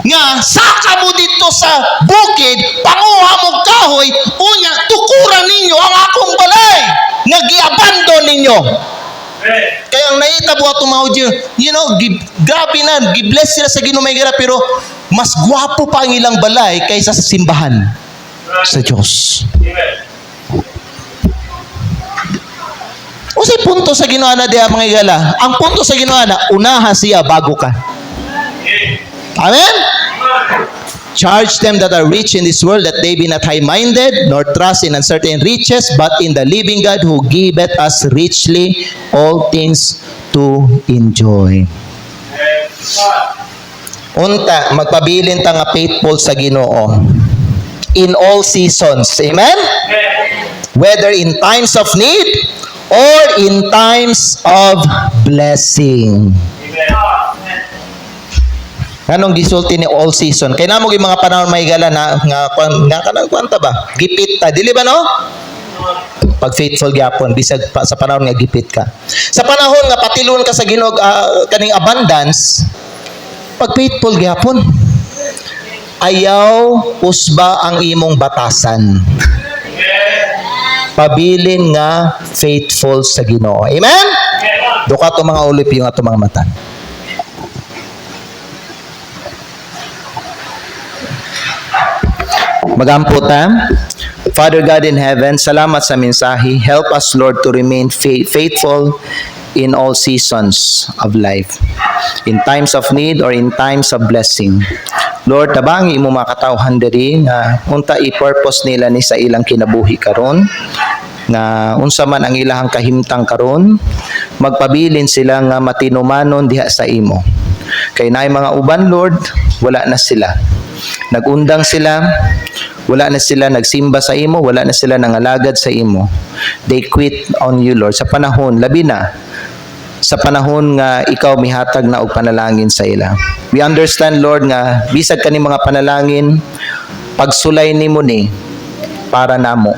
nga saka mo dito sa bukid, panguha mo kahoy, unya tukuran ninyo ang akong balay nga giabandon ninyo. Kaya ang naitabo atong mga audio, grabe na, gibless sila sa Ginoo may gira, pero mas gwapo pa ang ilang balay kaysa sa simbahan sa Diyos. O say punto sa Ginoo na diya mga igala. Ang punto sa Ginoo na, unaha siya bago ka. Amen? Charge them that are rich in this world that they be not high-minded, nor trust in uncertain riches, but in the living God who giveth us richly all things to enjoy. Unta, magpabilin ta nga faithful sa Ginoo in all seasons. Amen? Whether in times of need or in times of blessing. Nganong gisulti ni all season? Kay namo gyud mga panahon mahigala na nga kanang kwanta ba? Gipit ta, dili ba no? Pag faithful gyapon bisag pa, sa panahon nga gipit ka. Sa panahon nga patilon ka sa Ginoo kaning abundance, pag faithful gyapon. Ayaw usba ang imong batasan. Pabilin nga faithful sa Ginoo. Amen? Duka to mga ulip yung ato mga mata. Magampo ta. Father God in heaven, salamat sa mensahe. Help us, Lord, to remain faithful in all seasons of life. In times of need or in times of blessing. Lord, tabangi imo mga katawhan diri nga unta i-purpose nila ni sa ilang kinabuhi karon nga unsa man ang ilahang kahimtang karon, magpabilin sila nga matinumanon diha sa imo. Kay naay mga uban, Lord, wala na sila. Nagundang sila, wala na sila nagsimba sa imo, wala na sila nangalagad sa imo. They quit on you, Lord. Sa panahon, labi na, sa panahon nga ikaw mihatag na og panalangin sa ila. We understand, Lord, nga bisag kani mga panalangin, pagsulay nimo ni para namo.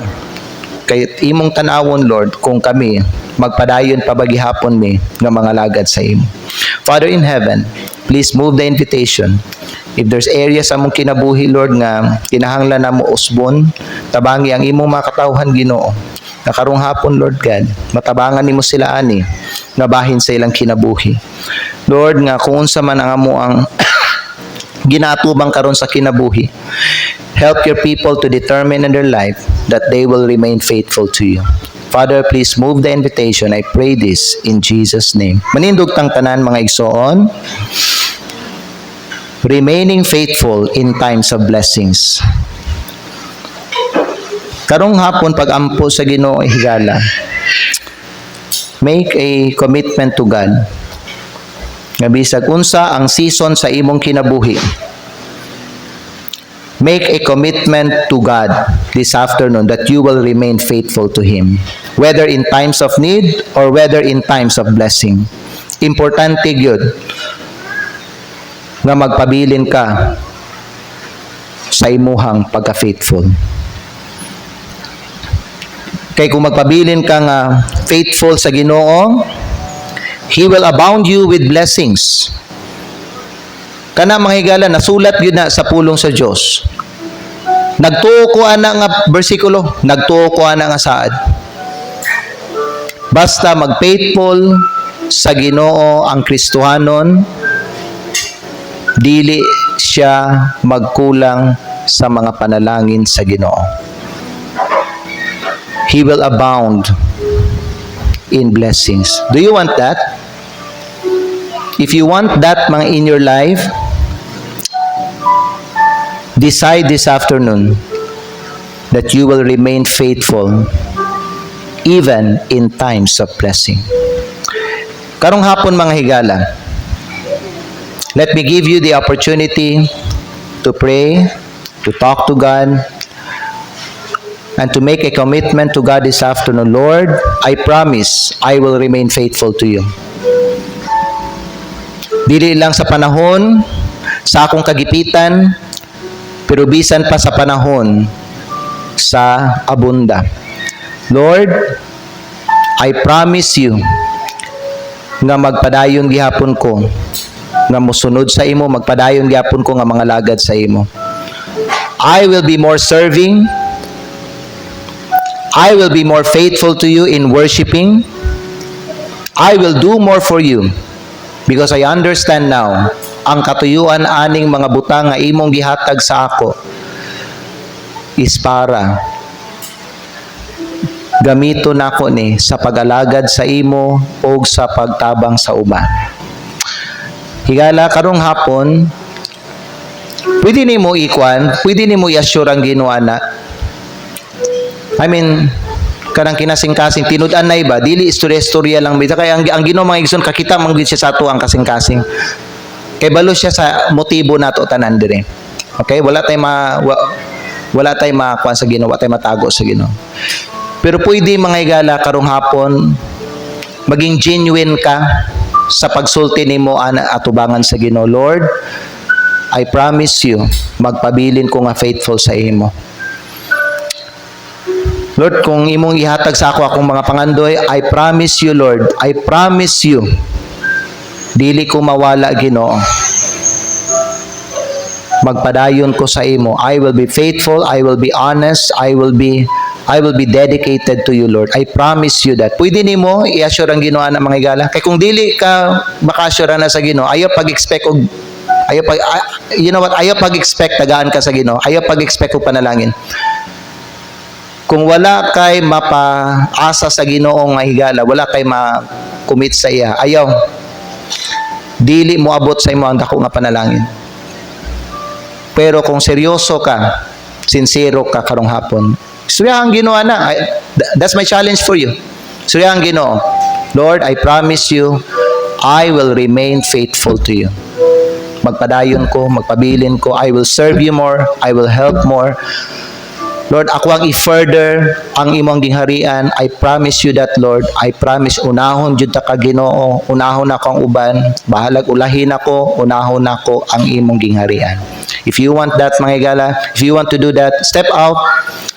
Kay imong tan-awon, Lord, kung kami magpadayon pabagihapon mi nga mga lagad sa imo. Father in heaven, please move the invitation. If there's areas sa among kinabuhi, Lord, nga kinahanglan namo usbon, tabangi ang imong mga katawhan, Ginoo. Na karong hapon, Lord God, matabangan nimo sila ani nga bahin sa ilang kinabuhi. Lord, nga kung unsa man ang amo ang ginatubang karon sa kinabuhi, help your people to determine in their life that they will remain faithful to you. Father, please move the invitation. I pray this in Jesus' name. Manindog tang tanan mga igsoon. Remaining faithful in times of blessings. Karong hapon pag-ampo sa Ginoo higala. Make a commitment to God. Nga bisag unsa ang season sa imong kinabuhi. Make a commitment to God this afternoon that you will remain faithful to Him. Whether in times of need or whether in times of blessing. Importante gyud nga magpabilin ka sa imuhang pagka-faithful. Kay kung magpabilin ka nga faithful sa Ginoo, He will abound you with blessings. Kana mga higala, nasulat yun na sa pulong sa Diyos. Nagtuo ko ana nga bersikulo, nagtuo ko ana nga saad. Basta mag-faithful sa Ginoo ang Kristohanon, dili siya magkulang sa mga panalangin sa Ginoo. He will abound in blessings. Do you want that? If you want that mga in your life, decide this afternoon that you will remain faithful even in times of blessing. Karong hapon mga higala, let me give you the opportunity to pray, to talk to God, and to make a commitment to God this afternoon. Lord, I promise I will remain faithful to you. Dili lang sa panahon, sa akong kagipitan, pero bisan pa sa panahon sa abunda. Lord, I promise you nga magpadayon gihapon ko, nga musunod sa imo, magpadayon gihapon ko nga mga lagad sa imo. I will be more serving. I will be more faithful to you in worshiping. I will do more for you because I understand now ang katuyuan aning mga butang nga imong gihatag sa ako is para gamito nako ni sa pag-alagad sa imo o sa pagtabang sa uban. Higala karong hapon, pwede nimo ikwan, pwede nimo i-assure ang Ginoo ana. I mean, kanang kinasing-kasing tinud-an na iba, dili istorya-istorya lang bita kay ang Ginoo mga igsoon kakita man gid siya sa ato ang kasing-kasing. Kay balo siya sa motibo nato tanan dire. Okay, wala tay makuan sa Ginoo, wala tay matago sa Ginoo. Pero pwede mga higala karong hapon maging genuine ka sa pagsulti nimo ana atubangan sa Ginoo. Lord, I promise you, magpabilin ko nga faithful sa imo. Lord, kung imong ihatag sa ako akong mga pangandoy, I promise you, Lord, I promise you, dili ko mawala, Ginoo. Magpadayon ko sa imo. I will be faithful, I will be honest, I will be dedicated to you, Lord. I promise you that. Pwede nimo i-assure ang Ginoo na mga higala. Kay kung dili ka maka-assure na sa Ginoo, ayaw pag-expect og ayaw pag-expect tagaan ka sa Ginoo. Ayaw pag-expect og panalangin. Kung wala kay mapaasa sa Ginoo nga higala, wala kay ma-commit sa iya, ayaw. Dili mo abot sa imo ang dako nga panalangin. Pero kung seryoso ka, sincero ka karong hapon, suryahan Ginoo na. That's my challenge for you. Suryahan Ginoo. Lord, I promise you, I will remain faithful to you. Magpadayon ko, magpabilin ko, I will serve you more, I will help more. Lord, ako ang i-further ang imong gingharian. I promise you that, Lord. I promise, unahon jud ta ka Ginoo, unahon ako ang uban, bahalag ulahin ako, unahon ako ang imong gingharian. If you want that, mga higala, if you want to do that, step out,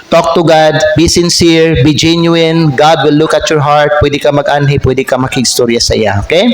talk to God, be sincere, be genuine. God will look at your heart. Pwede ka mag-anhi, pwede ka makigstorya sa iya. Okay?